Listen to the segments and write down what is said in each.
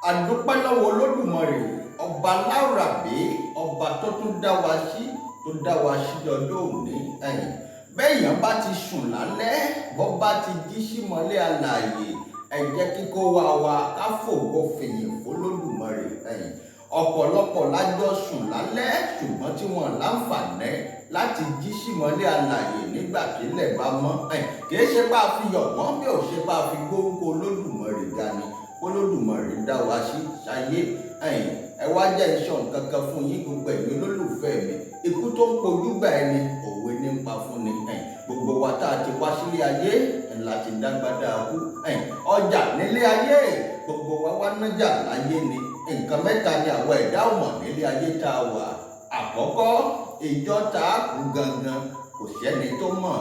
àdúpẹ́ lọ́wọ́ olódùmarè ọba láwùrábí ọba tó tún dá wa sí tó dá wa sí ọjọ́ òní. Bẹ́ẹ̀yàn bá ti sùn lálẹ́ bọ́ bá ti jí símọ́lẹ̀ alààyè ẹ jẹ́ kíkó wa ká fògo fìyìn fólódùmarè. Ọ̀pọ̀lọpọ̀ lájọ sùn lálẹ́ ṣùgbọ́n tí wọ́n láǹfààní láti jí símọ́lẹ̀ alààyè nígbà tílẹ̀ bá mọ́. Kìí ṣe bá a fi yọ̀ wọ́n bí ò ṣe bá a fi gbórúkọ olódùmarè ga ni. Olódùmarè dá wa sí sáyé. Ẹ wá jẹ́ iṣan kankan fún yín gbogbo ẹ̀yin olólùfẹ́ mi. Ikú tó ń pojú gbà ẹni òwe ní ń pa fún ni. Gbogbo wa tá a ti wá sílé ayé láti dágbádá kú. Ọjà nílé ayé gbogbo wa wá nájà láyé ni. Nǹkan mẹ́ta ni àwọn ẹ̀dá ọ̀mọ̀ nílé ayé tá a wà. Àkọ́kọ́ ìjọ tá a kú gangan kò sẹ́ni tó mọ̀.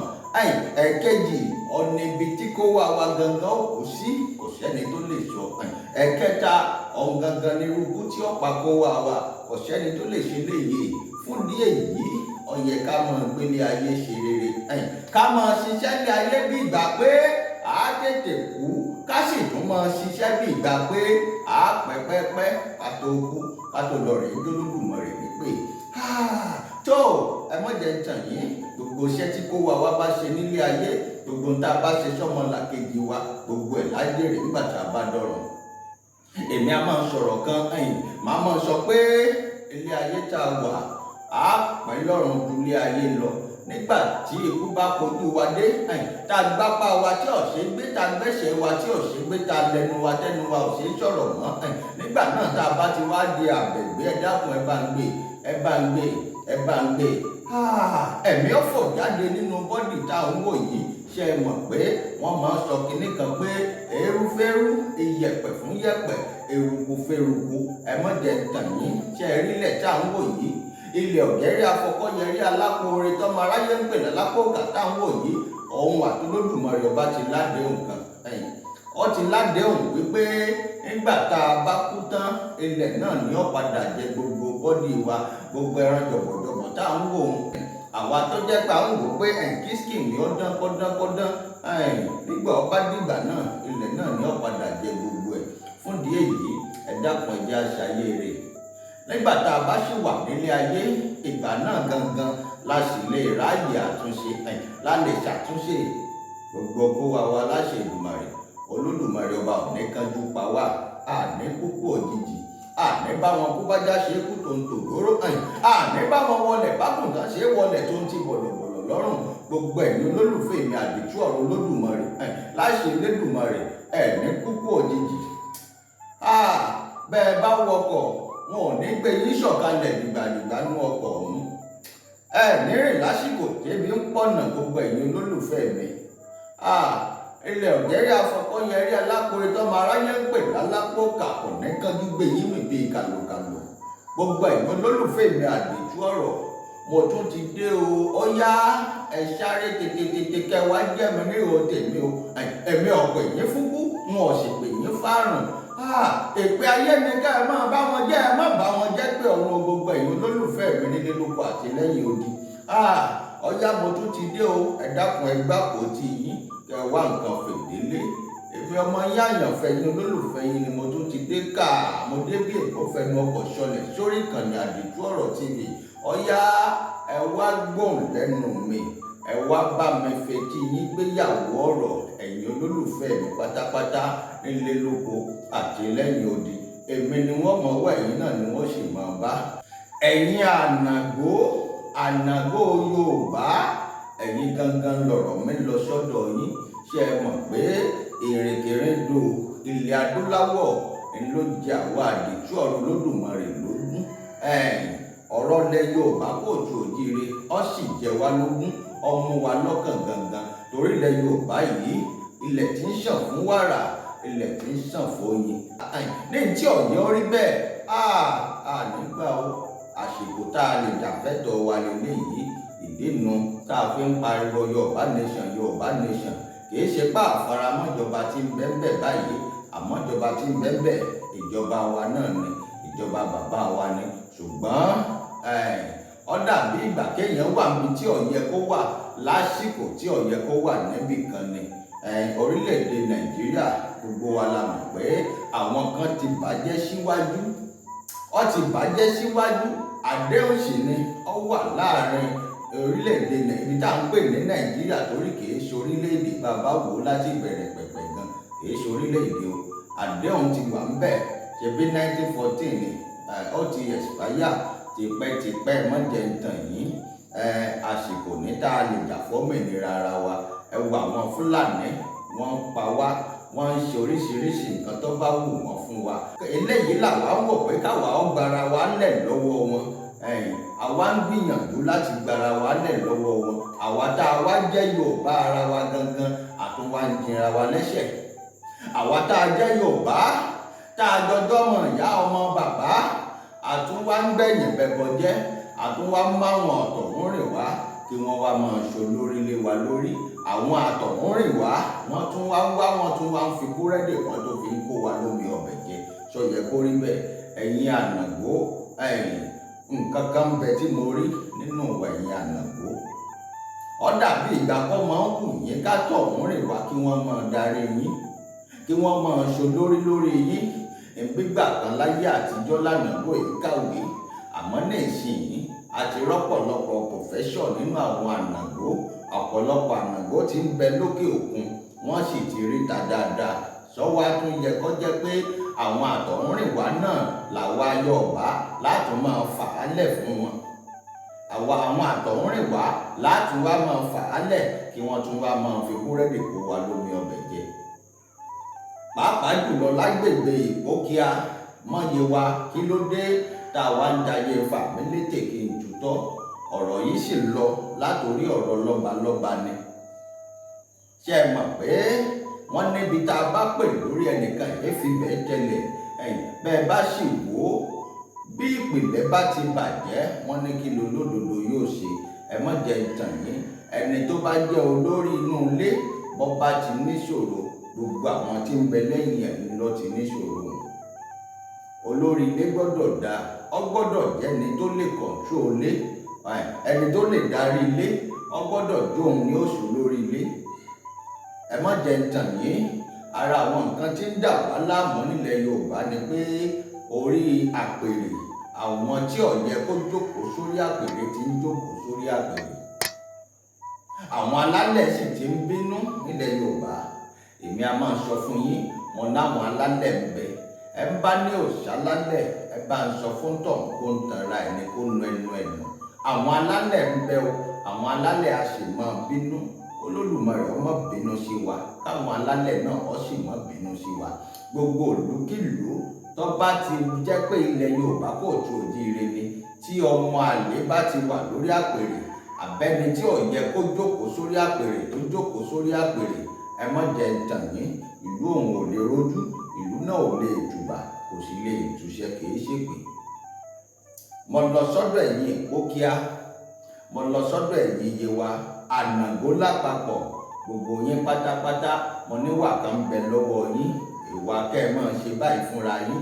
Ẹ̀kejì ọ̀nà ibi tí kó wa gangan ó kù sí kò sẹ́ni tó lè sọ. Ẹ̀kẹta ọ̀hún gangan ni irúgbó tí ọ̀pá kó wa kò sẹ́ni tó lè ṣe léyìí. Fún díẹ̀ yìí ó yẹ ká máa gbélé ayé ṣe rere. Ká máa ṣiṣẹ́ ní ayé bí ìgbà pé a tètè kú ká sì tún máa ṣiṣẹ́ bí ìgbà pé a pẹ́pẹ́pẹ́ ká tó kú ká tó lọ rèé dólódùmarè wípé tó ẹ má jẹ́ tàn yín gbogbo iṣẹ́ tí kó wa bá ṣe nílé ayé gbogbo tá a bá ṣe sọ́mọlàkejì wa gbogbo ẹ̀ lájèrè nígbà tá a bá dọ̀rọ̀. Èmi a máa sọ̀rọ̀ kan màá máa sọ pé ilé ayé tá a wà á pẹ́ lọ́rùn ju ilé ayé lọ. Nígbà tí ikú bá kojú wa dé tá a gbápá wa tí ò ṣe gbé tá a gbẹ́sẹ̀ wa tí ò ṣe gbé tá a lẹ́nu wa tẹ́nu wa ò ṣe sọ̀rọ̀ mọ́. Nígbà náà tá a bá ti wá di àbẹ̀gbé ẹ dákun ẹ bá ń gbé ẹ bá ń gbé ẹ bá ń gbé. Ẹ̀mí ọ̀fọ̀ jáde nínú bọ́dì tá a ń wò yìí ṣe é mọ̀ pé wọ́n máa ń sọ kinní kan pé eérú fẹ́rú iyẹ̀pẹ̀ fún yẹ̀pẹ̀ eruku fẹ́ruku ẹ má jẹ́ tàn yín ṣe é rí ilẹ̀ tá a ń wò yìí. Ilẹ̀ ọ̀gẹ́rẹ́ afọkọ́yẹrí alápòore tọ́mọ aráyé ń pè lálápòkà tá a ń wò yìí ọ̀hún àti Olódùmarè ọba ti ládéhùn kan. Ó ti ládéhùn wípé nígbà tá a bá kú tán ilẹ̀ náà ní ó padà jẹ gbogbo bọ́dì wa gbogbo ẹran jọ̀bọ̀jọ̀bọ̀ tá a ń wò ó. Àwa tó jẹ́ pé à ń wò pé kí ni ó dán kọ́dán nígbà ọba dìgbà náà ilẹ̀ náà ní ó padà jẹ gbogbo ẹ̀. Fún díẹ̀ yìí ẹ dákun ẹ jẹ́ àṣàyè rẹ̀. Nígbà tá a bá sì wà nílé ayé ìgbà náà gangan la sì lè ráàyè àtúnṣe la lè ṣàtúnṣe gbogbo kó wa láṣẹ Èdùmàrè. Olódùmarè ọba ò ní kánjú pa wá àní kúkú òjijì àní bá wọn kú bájá ṣe kú tó ń tòróró àní bá wọn wọlé bákùnkàn ṣe wọlé tó ń ti bọ̀lọ̀bọ̀lọ̀ lọ́rùn. Gbogbo ẹ̀yin olólùfẹ́ mi àdìtú ọ̀rọ̀ Olódùmarè láṣẹ Elédùmarè ẹ̀ní kúkú òjijì. Bẹ́ẹ̀ bá wọkọ̀ wọn ò ní gbé yín sọ̀kalẹ̀ dìgbàdìgbà nú ọkọ̀ ọ̀hún. Ní rìn lásìkò tẹ́bi ń pọ̀nà gbogbo ẹ̀yin olólùfẹ́ mi. Ilẹ̀ ọ̀gẹ́rẹ́ afọkọ́yẹrí alápòore tọ́mọ aráyé ń pè lálápòkà kò ní kánjú gbé yín mi bíi kàlòkàlò. Gbogbo ẹ̀yin olólùfẹ́ mi àdìtú ọ̀rọ̀ mo tún ti dé o. Ó yá ẹ sáré tètè kẹwàá jẹ́ mi ní ìhò tèmi o. Ẹ̀mí ọ̀pọ̀ yín fúnkú wọn ò sì pè yín fárùn. Èpè ayé ni ká ẹ máa bá wọn jẹ́ ẹ má bá wọn jẹ́ pé ọ̀run gbogbo ẹ̀yin olólùfẹ́ mi nílé lóko àti lẹ́yìn odi. Ọ̀yá mo tún ti dé o. Ẹ dákun ẹ gbàpò tí yín kẹ wá nǹkan fèdélé. Èmi ọmọ yín àyànfẹ́ yín olólùfẹ́ yín ni mo tún ti dé ká mo dé bí èkó fẹnu ọkọ̀ ṣọlẹ̀ sórí ìkànnì àdìtú ọ̀rọ̀ TV. Ọ̀yá ẹ wá gbóhùn lẹ́nu mi ẹ wá bá mi fetí yín gbéyàwó ọ̀rọ̀ ẹ̀yin olólùfẹ́ mi pátápátá nílé lóko àti lẹ́yìn odi. Èmi ni wọ́n mọ̀ wá ẹ̀yin náà ni wọ́n sì máa bá. Ẹ̀yin ànàgó Yorùbá ẹ̀yin gangan lọ̀rọ̀ mi lọ sọ́dọ̀ yín. Ṣé ẹ mọ̀ pé ìrìnkèrindò ilẹ̀ adúláwọ̀ ló jẹ àwọn àdìtú ọ̀rọ̀ Olódùmarè lógún. Ọ̀rọ̀ lẹ Yorùbá kò tó òjìire ó sì jẹ wá lógún ọmọ wa lọ́kàn gangan torí ilẹ̀ Yorùbá yìí ilẹ̀ tí ń ṣàn fún wàrà ilẹ̀ tí ń ṣàn fún oyin. Ní tí ọ̀yọ́ rí bẹ́ẹ̀ nígbà o àsìkò tá a lè jàfẹ́tọ̀ wa lélẹ́yìí ìdènà tá a fi ń pariwo Yorùbá nation kìí ṣe pé àfaramọ́ ìjọba tí ń bẹ́ẹ̀ báyìí àmọ́ ìjọba tí ń bẹ́ẹ̀ ìjọba wa náà ni ìjọba bàbá wa ni. Ṣùgbọ́n ó dàbí ìgbà kéèyàn wà níbi tí ó yẹ kó wà lásìkò tí ó yẹ kó wà níbì kan ni. Orílẹ̀-èdè Nàìjíríà gbogbo wa la mọ̀ pé àwọn kan ti bàjẹ́ síwájú ó ti bàjẹ́ síwájú. Àdéhùn sì ni ó wà láàrin orílẹ̀-èdè ibi tá à ń pè ní Nàìjíríà, torí kìí ṣe orílẹ̀-èdè bàbá wò láti bẹ̀rẹ̀ pẹ̀pẹ̀ gan, kìí ṣe orílẹ̀-èdè o. Àdéhùn ti wà ń bẹ̀ ṣebí 1914 ni ó ti expire tipẹ́tipẹ́. Mọ́jẹ̀ ń tàn yín, àsìkò ní tá a lè jà fọ́mìnira ara wa. Ẹ wo àwọn Fúlàní, wọ́n ń pa wá, wọ́n ń ṣe oríṣiríṣi nǹkan tó bá wù wọ́n fún wa. Eléyìí làwa ń wò pé káwa ó gbara wa lẹ̀ lọ́wọ́ wọn. Àwa ń gbìyànjú láti gbara wa lẹ̀ lọ́wọ́ wọn. Àwa tá a wá jẹ́ Yorùbá ara wa gangan àtúnwá ń jìnra wa lẹ́sẹ̀. Àwa tá a jẹ́ Yorùbá tá a jọjọ́ mọ̀ ìyá ọmọ bàbá àtúnwá ń gbẹ̀yìn bẹ̀bọ̀ jẹ́, àtúnwá ń máwọn ọ̀tọ̀húnrìn wá kí wọ́n wá máa ṣo lórí lé wa lórí. Àwọn àtọ̀húnrìn wá wọ́n tún wá ń fi búrẹ́dì kan tó fi ń kó wa lómi ọbẹ̀ jẹ. Ṣó yẹ kó rí bẹ́ẹ̀? Ẹ̀yin Ànàngó, nǹkan kan ń bẹ tí mo rí nínú ìwà ẹ̀yin Ànàngó. Ó dàbí ìgbà kan máa ń wù yín ká tọ̀húnrìn wá kí wọ́n máa darí yín, kí wọ́n máa ṣo lórí yín. Gbígbà kan láyé àtijọ́ l'Ànàngó yìí kàwé, àmọ́ nísìnyí a ti rọ́pọ̀lọpọ̀ profession nínú àwọn Ànàngó. Ọ̀pọ̀lọpọ̀ Ànàngó ti ń bẹ lókè òkun, wọ́n sì ti ríta dáadáa. Sọ́wọ́ á tún yẹ kó jẹ́ pé àwọn àtọ̀húnrìnwá náà làwa Yorùbá láti máa fà á lẹ̀ fún wọn. Àwọn àtọ̀húnrìnwá láti wá máa fà á lẹ̀ kí wọ́n tún wá máa fi búrẹ́dì kó wa lómi ọbẹ̀ jẹ. Pàápàá jùlọ lágbègbè Ìpókíà Mọ́yẹwà, kí ló dé tá a wá ń jayé fàmílétè kí n tutọ́? Ọ̀rọ̀ yìí sì lọ látòrí ọ̀rọ̀ lọ́balọ́ba ni. Ṣé ẹ mọ̀ pé wọ́n níbi tá a bá pè lórí ẹnìkan yìí fi bẹ́ẹ̀ tẹ́lẹ̀? Bẹ́ẹ̀ bá sì wò ó, bí ìpìlẹ̀ bá ti bàjẹ́, wọ́n ní kí lolódodo yóò ṣe. Ẹ má jẹ́ ìtàn yín. Ẹni tó bá jẹ́ olórí inú ilé, bó bá ti níṣòro, gbogbo àwọn tí ń bẹ lẹ́yìn ẹ̀ ló ti níṣòro. Olórí ilé gbọ́dọ̀ dá, ó gbọ́dọ̀ jẹ́ ẹni tó lè control ilé. Ẹni tó lè darí ilé, ó gbọ́dọ̀ jóun ní oṣù lórí ilé. Ẹ má jẹ́ ń tàn yín. Ara àwọn nǹkan tí ń dà wá láàmú nílẹ̀ Yorùbá ni pé orí àpèrè, àwọn tí ó yẹ kó jókòó sórí àpèrè ti ń jókòó sórí àpèrè. Àwọn alálẹ̀ sì ti ń bínú nílẹ̀ Yorùbá. Èmi a máa sọ fún yín, mo láwọn alálẹ̀ ń bẹ. Ẹ bá ní òòṣà lálẹ̀, ẹ bá ń sọ fún tọ̀hún kó ń tanra ẹni kó nu ẹnu ẹnu. Àwọn alálẹ̀ ń bẹ o, àwọn alálẹ̀ a sì máa bínú. Olódùmarè ó má bínú sí wa, káwọn alálẹ̀ náà ó sì má bínú sí wa. Gbogbo ìlúkìlú tó bá ti jẹ́ pé ilẹ̀ Yorùbá kò tó òjíire ni, tí ọmọ àlè bá ti wà lórí àpèrè, àbẹ́ni tí ò yẹ kó jókòó sórí àpèrè tó jókòó sórí àpèrè, ẹ má jẹ́ ń tàn yín. Ìlú òun ò lè rojú, ìlú náà ò lè tùbà, kò sì lè túṣẹ́, kìí ṣègbè. Mo lọ sọ́dọ̀ ẹ̀yin Ìpókíà, mo lọ sọ́dọ̀ ẹ̀yin Yewa, Ànàngó lápapọ̀, gbogbo yín pátápátá. Mo níwà kan ń bẹ lọ́wọ́ yín, ìwà kẹ́ ẹ máa ṣe báyìí fúnra yín.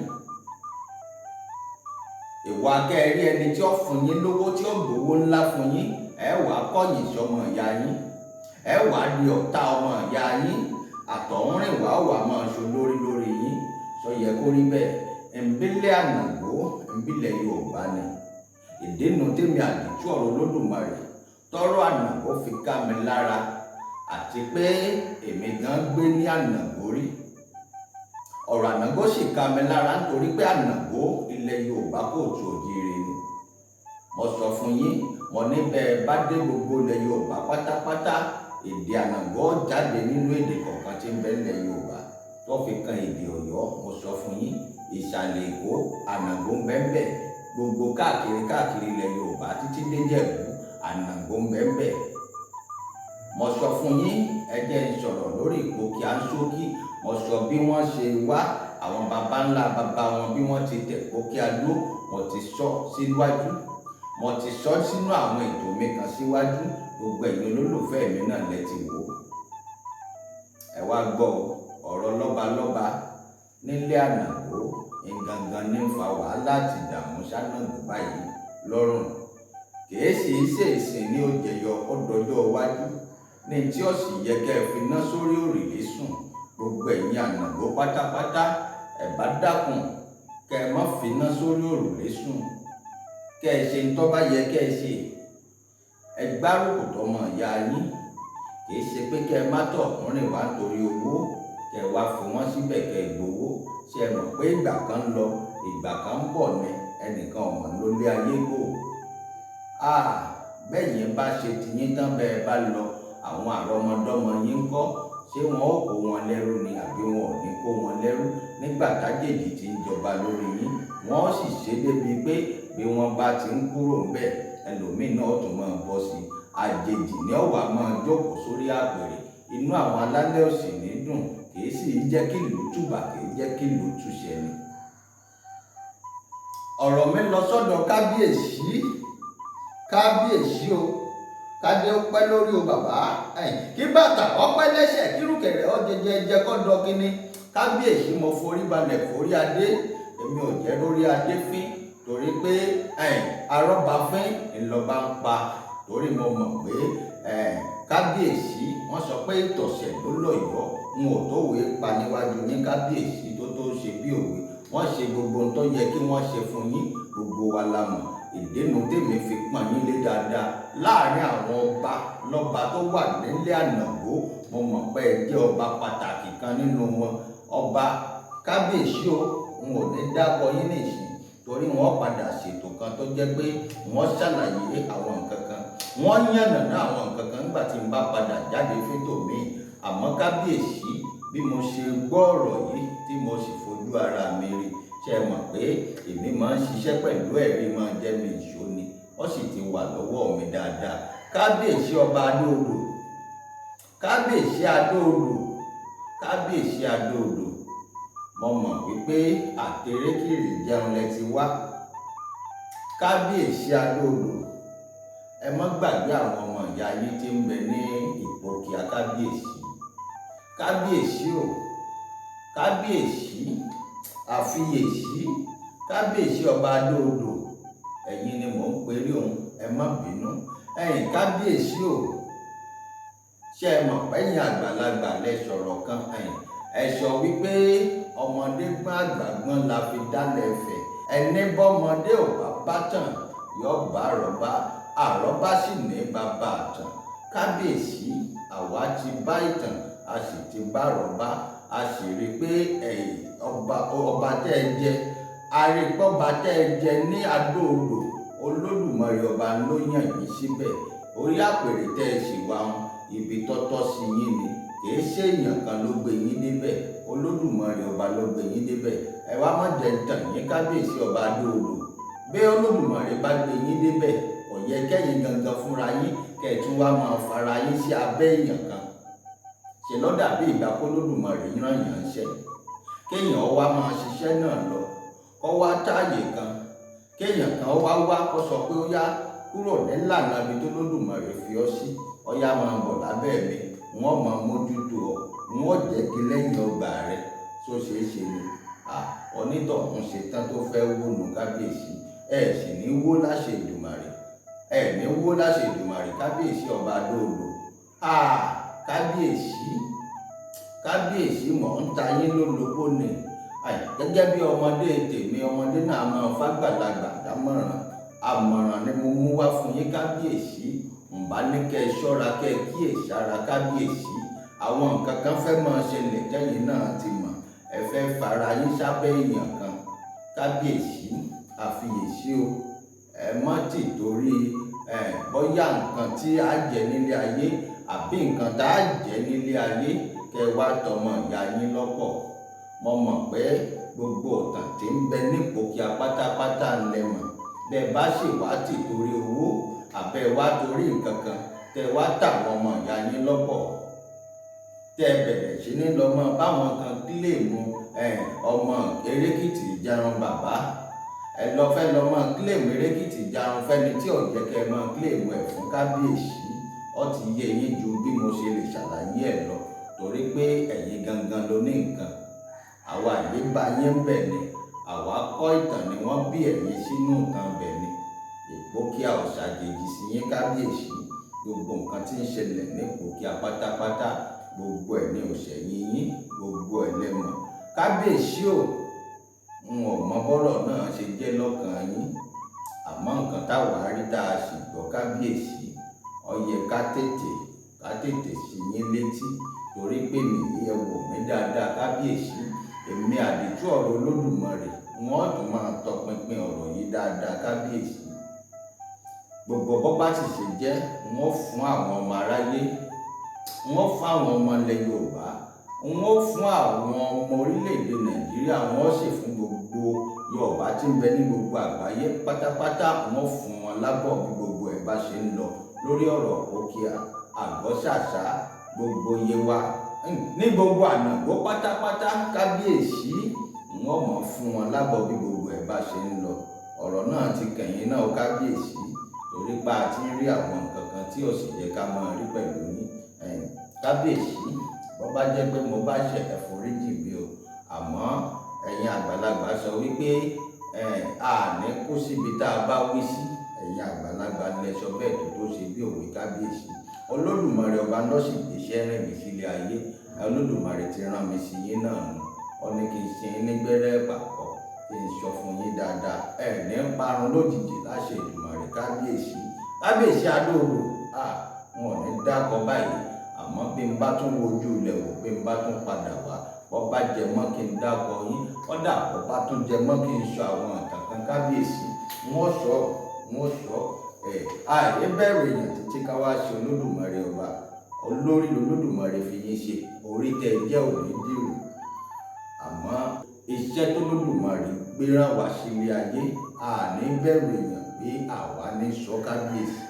Ìwà kẹ́ ẹ rí ẹni tí ó fún yín lówó, tí ó gbowó ńlá fún yín, ẹ wá kọ̀yìn sọmọ ìyá yín, ẹ wá di ọ̀tá ọmọ ìyá yín. Àtọ̀húnrìnwá wà máa ṣo lórí yín. Ṣó yẹ kó rí bẹ́ẹ̀? Ìbílẹ̀ Ànàngó, ìbílẹ̀ Yorùbá ni. Ìdínú tèmi àdìtú ọ̀rọ̀ Olódùmarè tọ́rọ̀ Ànàngó fi ká mi lára, àti pé èmi gan gbé ní Ànàngó rí. Ọ̀rọ̀ Ànàngó sì ká mi lára nítorí pé Ànàngó ilẹ̀ Yorùbá kò tó òjíire ni. Mo sọ fún yín, mo ní bẹ́ẹ̀ bá dé gbogbo ilẹ̀ Yorùbá pátápátá, èdè Ànàngó jáde nínú èdè kọ̀ọ̀kan tí ń bẹ nílẹ̀ Yorùbá tó fi kan èdè Ọ̀yọ́. Mo sọ fún yín, ìsàlẹ̀ Èkó Ànàngó ń bẹ ńbẹ̀, gbogbo káàkiri ilẹ̀ Yorùbá títí dé Jẹ̀bú Ànàngó ń bẹ ńbẹ̀. Mo sọ fún yín, ẹ jẹ́ n sọ̀rọ̀ lórí Ìpókíà ṣókí. Mo sọ bí wọ́n ṣe wá, àwọn baba ńlá baba wọn bí wọ́n ti tẹ̀ Ìpókíà dó. Mo ti sọ síwájú, mo ti sọ sínú àwọn ètò mi kan síwájú. Gbogbo ẹ̀yin olólùfẹ́ mi náà lẹ ti wò. Ẹ wá gbọ́ ọ̀rọ̀ lọ́balọ́ba nílé Ànàngó, ìgangan ní fa wàhálà àti ìdààmú s'Ànàngó báyìí lọ́rùn. Kìí sì í ṣèṣìn ní ó jẹyọ ọdọọjọ́ iwájú ní tí ó sì yẹ kẹ́ ẹ fi ná sórí òrìlé sùn. gbogbo ẹ̀yin ànàgbó pátápátá ẹ bá dákun kẹ́ ẹ má finá sórí òrùlé sùn, kẹ́ ẹ ṣe ń tó bá yẹ kẹ́ ẹ ṣe. Ẹ gbárùkù tọmọ ìyá yín, kìí ṣe pé kẹ́ ẹ má tọ̀ ọkùnrin wá nítorí owó, kẹ́ ẹ wá fi wọ́n síbẹ̀ kẹ́ ẹ gbowó. Ṣé ẹ mọ̀ pé ìgbà kan ń lọ ìgbà kan ń bọ̀ ni, ẹnìkan ọ̀mọ̀ ló lé ayé gbò. Bẹ́yìn bá ṣe tiyín tán bẹ́ẹ̀ bá lọ, àwọn àrọmọdọ́mọ yín ń kọ́, ṣé wọn ó kó wọn lẹ́rú ni àbí wọn ò ní kó wọn lẹ́rú? Nígbà tájèjì ti ń jọba lórí yín, wọ́n sì ṣe débi pé bí wọ́n bá ti ń kúrò ńbẹ̀, ẹlòmíín náà tún máa bọ́ sí i. Àjèjì ni ó wá máa jókòó sórí àpèrè, inú àwọn alálẹ̀ ò sì ní dùn, kìí sì jẹ́ kí ìlú tùbà, kìí jẹ́ kí ìlú túṣẹ ni. Ọ̀rọ̀ mi lọ sọ́dọ̀ kábíyèsí. Kábíyèsí o, kádé ó pẹ́ lórí o bàbá, kí bàtà ọpẹ́ lẹ́sẹ̀, kí rùkẹ̀rẹ̀ ọ jẹjẹ kọ́ dọ kíní. Kábíyèsí mo forí balẹ̀ forí adé, èmi ò jẹ́ lórí adé fín, torí pé arọ́ba fín ńlọba ń pa. Torí mo mọ̀ pé kábíyèsí wọ́n sọ pé ìtọ̀sẹ̀ ló lọ́yọ̀ọ́, n ò tó wé pa níwájú yín kábíyèsí tó ṣe bí òwe. Wọ́n ṣe gbogbo ohun tó yẹ kí wọ́n ṣe fún yín, gbogbo wa la mọ̀. Ìdènà tèmi fi pọ́n yín lé dáadáa láàrin àwọn ọba lọ́ba tó wà nílé Ànàbó. Mo mọ̀ pé ẹ jẹ́ ọba pàtàkì kan nínú wọn. Ọba kábíyèsí o, n ò ní dábọ̀ yín nìsín, torí wọ́n padà ṣètò kan tó jẹ́ pé wọ́n ṣàlàyé àwọn nǹkan kan, wọ́n yànnàná àwọn nǹkan kan nígbà tí n bá padà jáde fẹ́tò mi. Àmọ́ kábíyèsí, bí mo ṣe gbọ́ ọ̀rọ̀ yìí tí mo sì fojú ara mi rí, ṣe mọ̀ pé èmi máa ń ṣiṣẹ́ pẹ̀lú ẹ̀rí, máa jẹ́ mi ìṣó ni, ó sì ti wà lọ́wọ́ mi dáadáa. Kábíyèsí ọba Adó-Odò, kábíyèsí Adó-Odò, kábíyèsí Adó-Odò, mo mọ̀ wípé àtẹ̀rékìrì jẹun lẹ ti wá. Kábíyèsí Adó-Odò, ẹ má gbàgbé àwọn ọmọ ìyá yín tí ń bẹ ní Ìpòkíà. Kábíyèsí, kábíyèsí o, kábíyèsí àfiyèsí, kábíyèsí ọba Adó-Odò, ẹ̀yin ni mò ń perí òun, ẹ má bínú. Kábíyèsí o, ṣé ẹ mọ̀ pẹ́yìn àgbàlagbà lẹ sọ̀rọ̀ kan, ẹ sọ wípé ọmọdé gbọ́n àgbà gbọ́n la fi dálẹ̀ Ifẹ̀. Ẹni bọ́mọdé ò bá bá tàn yóò bá àrọ́bá, àrọ́bá sì ní bàbá àtàn. Kábíyèsí, àwa ti bá ìtàn, a sì ti bá àrọ́bá, a sì rí pé ọba tẹ́ ẹ jẹ, arípọ́ba tẹ́ ẹ jẹ ní Adó-Odò, Olódùmarè ọba ló yàn yín síbẹ̀. Orí àpèrè tẹ́ ẹ sì wá wọn, ibi tọ́tọ́ sí yín ni, kìí ṣe èèyàn kan ló gbé yín débẹ̀, Olódùmarè ọba ló gbé yín débẹ̀. Ẹ wá má jẹ́ tàn yín kábíyèsí ọba Adó-Odò, bí Olódùmarè bá gbé yín débẹ̀, kò yẹ kẹ́yìn gangan fúnra yín kẹ́ ẹ tún wá máa fara yín sí abẹ́ èèyàn kan. Ṣe ló dàbí ìgbà kó Olódùmarè rán yàn ṣẹ́, kéèyàn wá máa ṣiṣẹ́ náà lọ, kó wá táàyè kan, kéèyàn kan wá kó sọ pé ó yá kúrò nílànà ibi tó Olódùmarè fi ọ́ sí, ó yá máa bọ̀ lábẹ́ mi, wọ́n máa mójútó ọ, wọ́n jẹ́ kí lẹ́yìn ọgbà rẹ tó ṣeé ṣe ni. Onítọ̀hún ṣetán tó fẹ́ wónú kábíyèsí, ẹ sì ní wó láṣẹ Èdùmàrè, ẹ ní wó láṣẹ Èdùmàrè. Kábíyèsí ọba Adó-Odò, kábíyèsí, kábíyèsí mọ̀ ń ta yín lólobó ni. Gẹ́gẹ́ bí ọmọdé tèmi, ọmọdé náà máa fàgbàlagbà dámọ̀ràn, àmọ̀ràn ni mo mú wá fún yín kábíyèsí. Ǹbá ní kẹ́ ẹ ṣọ́ra, kẹ́ ẹ kíyèsára kábíyèsí. Àwọn nǹkan kan fẹ́ máa ṣẹlẹ̀ tẹ́yìn náà ti mọ̀, ẹ fẹ́ fara yín sábẹ́ èèyàn kan. Kábíyèsí àfiyèsí o, ẹ má tì torí bóyá nǹkan tí a jẹ nílé ayé àbí nǹkan tá a jẹ nílé ayé kẹ́ wá tọmọ ìyá yín lọ́pọ̀. Mo mọ̀ pé gbogbo ọ̀tàn tí ń bẹ ní Ìpòkíà pátápátá ńlẹ̀ mọ̀. Bẹ́ẹ̀ bá sì wá tì torí owó àbẹ́ wá torí nǹkan kan kẹ́ wá tàwọn ọmọ ìyá yín lọ́pọ̀, tẹ́ bẹ̀rẹ̀ sí ní lọ́mọ báwọn kan kílèmù ọmọ Erékìtì Ìjàrun bàbá, ẹ lọ fẹ́ lọ́mọ kílèmù Erékìtì Ìjàrun fẹ́ni tí ò jẹ́ kẹ́ mọ kílèmù ẹ̀ fún kábíyèsí. Ó ti yé yín ju bí mo ṣe lè ṣàlàyé ẹ̀ lọ, torí pé ẹ̀yin gangan ló ní nǹkan. Àwa yìí bá yín bẹ̀ ni, àwa kọ́ ìtàn ni wọ́n bí ẹ̀yin sínú nǹkan bẹ̀ ni. Ìpòkíà ò ṣàjèjì sí yín kábíyèsí. Gbogbo nǹkan tí ń ṣẹlẹ̀ ní Ìpòkíà pátápátá, gbogbo ẹ̀ ní òṣèyìn yín. gbogbo ẹlẹ́mọ̀. Kábíyèsí o, n ò mọ bọ́rọ̀ náà ṣe jẹ́ lọ́kàn yín, àmọ́ nǹkan táwa rí tá a sì gbọ́ kábíyèsí, ó yẹ ká tètè sí yín létí, torí pé mi ẹ wò mí dáadáa kábíyèsí, èmi àdìtú ọ̀rọ̀ Olódùmarè wọ́n tún máa tọpinpin ọ̀rọ̀ yìí dáadáa kábíyèsí. Gbogbo bó bá sì ṣe jẹ́ wọ́n fún àwọn ọmọ aráyé, wọ́n fún àwọn ọmọ ilẹ̀ Yorùbá, wọ́n fún àwọn ọmọ orílẹ̀-èdè Nàìjíríà, wọ́n sì fún gbogbo Yorùbá tí ń bẹ ní gbogbo àgbáyé pátápátá, wọ́n fún wọn lábọ̀ bí gbogbo ẹ̀ bá ṣe ń lọ lórí ọ̀rọ̀ Òkìà, Àgbọ̀ṣàṣà, gbogbo Yewa ní gbogbo Ànàgó pátápátá kábíyèsí, wọ́n mọ̀ fún wọn lábọ̀ bí gbogbo ẹ̀ bá ṣe ń lọ. Ọ̀rọ̀ náà ti kẹ̀yìn náà kábíyèsí, torí pa àti rí àwọn nǹkan kan tí ò sì yẹ ká máa rí pẹ̀lú yín kábíyèsí. Bó bá jẹ́ pé mo bá ṣẹ̀ ẹ foríjì mi o, àmọ́ ẹ̀yin àgbàlagbà sọ wípé àní kú síbi tá a bá wí sí. Ẹ̀yin àgbàlagbà lẹ sọ bẹ́ẹ̀ tó ṣe bí òwe kábíyèsí. Olódùmarè ọba náà sì gbéṣẹ́ rìn mí sílé ayé, Olódùmarè ti rán mi sí yín náà nù. Ó ní kí n ṣe yín nígbẹ́rẹ́ pàpọ̀, kí n sọ fún yín dáadáa, ẹ̀ ní parun lójijì láṣẹ Èdùmàrè kábíyèsí. Kábíyèsí Adó-Odò, wọn ò ní dákọ báyìí, àmọ́ bí n bá tún wojú ilẹ̀ wò, bí n bá tún padà wá, bó bá jẹ mọ́ kí n dákọ yín, kódà bó bá tún jẹ mọ́ kí n sọ àwọn ìtàn kan kábíyèsí, wọ́n sọ àìyé bẹ̀rù èèyàn títí ká wá ṣe Olódùmarè ọba. Olórí Olódùmarè fi yín ṣe, orí tẹ jẹ́ òní dìrò, àmọ́ iṣẹ́ tó Olódùmarè gbéra wá sílé ayé, àní bẹ̀rù èèyàn pé àwa ní sọ kábíyèsí.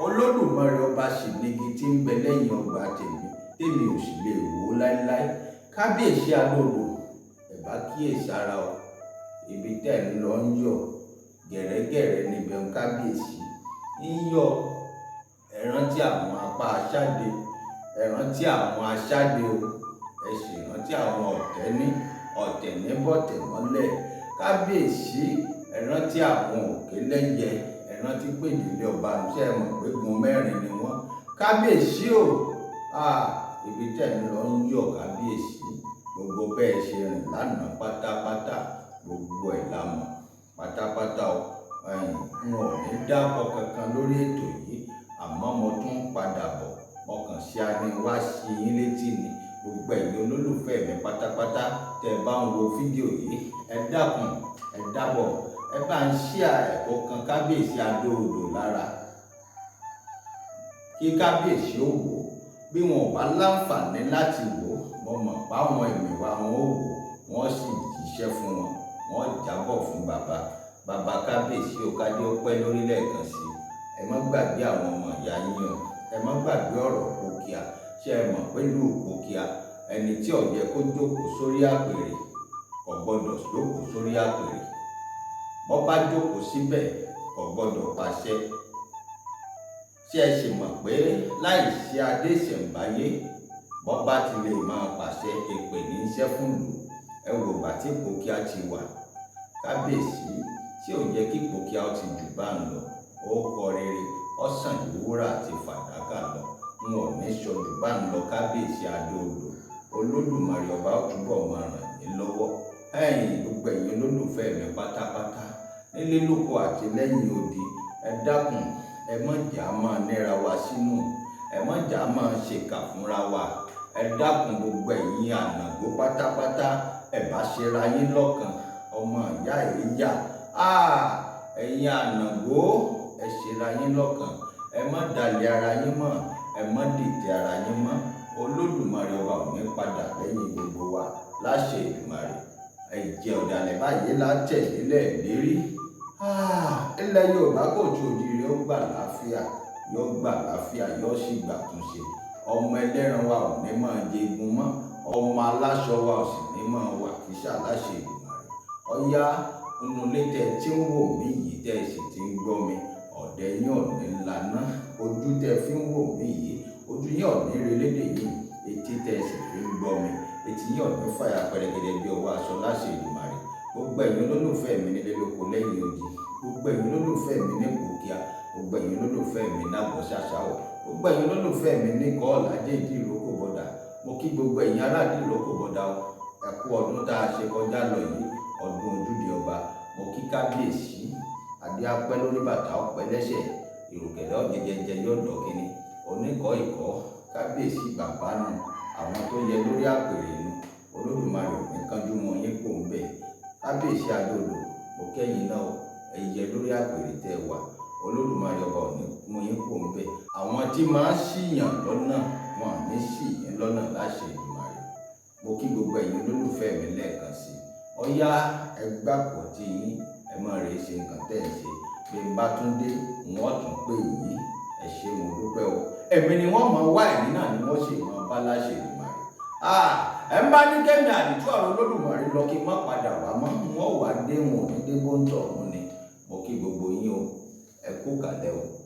Olódùmarè ọba sì nígi tí ń bẹ lẹ́yìn ọgbà tèmi ò sì lè wò láéláé. Kábíyèsí Adó-Odò, ẹ bá kíyèsára o, ibi tẹ́ ń lọ ń yọ̀ gẹ̀rẹ́gẹ̀rẹ́ níbẹ̀ ń kábíyèsí ń yọ̀. Ẹ rántí àwọn apá aṣáde, ẹ rántí àwọn aṣáde o, ẹ sì rántí àwọn ọ̀tẹ̀ ní bọ̀tẹ̀ mọ́lẹ̀ kábíyèsí. Ẹ rántí àwọn òkè lẹ́yẹ, ẹ rántí pé ìdílé ọba ṣe mọ̀ pé gun mẹ́rin ni wọ́n kábíyèsí o. Ibi tẹ́ ń lọ ń yọ̀ kábíyèsí, gbogbo bẹ́ẹ̀ ṣe rìn lánàá pátápátá, gbogbo ẹ̀ la mọ̀ pátápátá o. N ò ní dákọ kankan lórí ètò yìí, àmọ́ mo tún padà bọ̀, mo kàn ṣe àní wá sí yín létí ni. Gbogbo ẹ̀yin olólùfẹ́ mi pátápátá tẹ́ ẹ bá ń wo fídíò yìí, ẹ dákun ẹ dábọ̀, ẹ bá ń share ẹ̀kọ́ kan kábíyèsí Adó-Odò lára, kí kábíyèsí ó wò ó. Bí wọn ò bá láǹfààní láti wò ó, mo mọ̀ pé àwọn ìmìwà wọn ó wò ó, wọ́n sì jíṣẹ́ fún wọn, wọ́n jábọ̀ fún bàbá kábíyèsí o. Kádé ó pẹ́ lórílẹ̀ kan sí. Ẹ má gbàgbé àwọn ọmọ ìyá yín o, ẹ má gbàgbé ọ̀rọ̀ Òkìà. Ṣé ẹ mọ̀ pé ìlú Òkìà, ẹni tí ó yẹ kó jókòó sórí àpèrè kò gbọdọ̀ jókòó sórí àpèrè, bó bá jókòó síbẹ̀ kò gbọdọ̀ pàṣẹ. Ṣé ẹ sì mọ̀ pé láì sí adé ìṣẹ̀ǹbáyé, bó bá ti lè máa pàṣẹ, èpè ní iṣẹ́ fún ìlú. Ẹ wò bá tí Òkìà ti wà kábíyèsí, tí ò yẹ kí Òkìà ó ti jù bá ń lọ. Ó kọ rere, ó sàn ju wúrà àti fàdákà lọ. N ò ní sọ jù bá ń lọ kábíyèsí Adó-Odò. Olódùmarè ọba ó túbọ̀ máa ràn yín lọ́wọ́. Gbogbo ẹ̀yin olólùfẹ́ mi pátápátá, nílé lóko àti lẹ́yìn odi, ẹ dákun, ẹ má jà máa nẹ́ra wa sínú, ẹ má jà máa ṣèkà fúnra wa. Ẹ dákun gbogbo ẹ̀yin Ànàgó pátápátá, ẹ bá ṣera yín lọ́kàn, ọmọ ìyá ìyá. Ẹ̀yin Ànàgó, ẹ ṣera yín lọ́kàn, ẹ má dalẹ̀ ara yín mọ́, ẹ má dìtẹ̀ ara yín mọ́. Olódùmarè ọba ò ní padà lẹ́yìn gbogbo wa láṣẹ Èdùmàrè. Ẹ̀jẹ̀ ọ̀dàlẹ̀ báyìí látẹ̀lé lẹ́ẹ̀lérí. Ilẹ̀ Yorùbá kò tó òjìrì, ó gbà láfíà, yóò sì gbà túnṣe. Ọmọ ẹlẹ́ran wa ò ní máa jẹgun mọ́, ọmọ aláṣọ wa ò sì ní máa wà kíṣà láṣẹ Èdùmàrè. Ọ̀yá inú ilé tẹ́ tí ń wò mí yìí, tẹ́ sì ti ń gbọ́ mi, ọ̀dẹ̀ yín ò ní laná. Ojú tẹ́ fi ń wò mí yìí, ojú yín ò ní relédè yìí. Etí tẹ́ sì fi ń gbọ́ mi, etí yín ò ní fàyà pẹ̀rẹ̀gẹ̀dẹ̀ bí ọwọ́ aṣọ láṣẹ Èdùmàrè. Gbogbo ẹ̀yin olólùfẹ́ mi nílé lóko lẹ́yìn odi, gbogbo ẹ̀yin olólùfẹ́ mi ní Òkìà, gbogbo ẹ̀yin olólùfẹ́ mi ní Àgbọ̀ṣàṣà, gbogbo ẹ̀yin olólùfẹ́ mi ní Kọ́ọ̀lá Ìdí ìrókò bọ́dà, mo kí gbogbo ẹ̀yin aráàlú ìlọ́kọ̀ bọ̀dá o ẹ kú ọdún tá a ṣe kọjá lọ yìí ọdún ojúde ọba mo kí kábíyèsí adé apẹ́ lórí bàtà ọpẹ́ lẹ́sẹ̀ ìrùkẹ̀rẹ̀ ọ̀jẹ̀jẹ̀jẹ̀ yọ̀dọ̀ kínní oníkọ́ ìkọ́ kábíyèsí bàbá nù àwọn tó yẹ lórí àpèrè nù olódùmarè ní kánjú mọ yín kò ń bẹ̀ kábíyèsí adòdò mo kẹ́yìn náà ẹ yẹ lórí àpèrè tẹ́ wà olódùmarè ọba òní mú yín kò ń bẹ̀ àwọn tí máa ń ṣìyàn lọ́nà wọn ní ṣì yín lọ́nà láṣẹ Èdùmàrè mo kí gbogbo ẹ̀yin olólùfẹ́ mi lẹ́ẹ̀kan sí ọyá ẹgbàpọ̀ tí yín ẹ máa rèé ṣe nǹkan tẹ́ ẹ ṣe bí n bá tún dé wọ́n tún pè yín ẹ ṣé mo dúpẹ́ o ẹ̀mí ni wọ́n máa wá ẹ̀mí náà ni wọ́n ṣe máa bá láṣẹ Èdùmàrè ẹ ń bá ní kẹ́mi àdìtú àwọn olódùmarè lọ kí n má padà wá mọ́ wọ́n wà dé wọn ò ní dé bóńtọ̀ ọ̀hún ni mo kí gbogbo yín o ẹ kú kàlẹ́ o.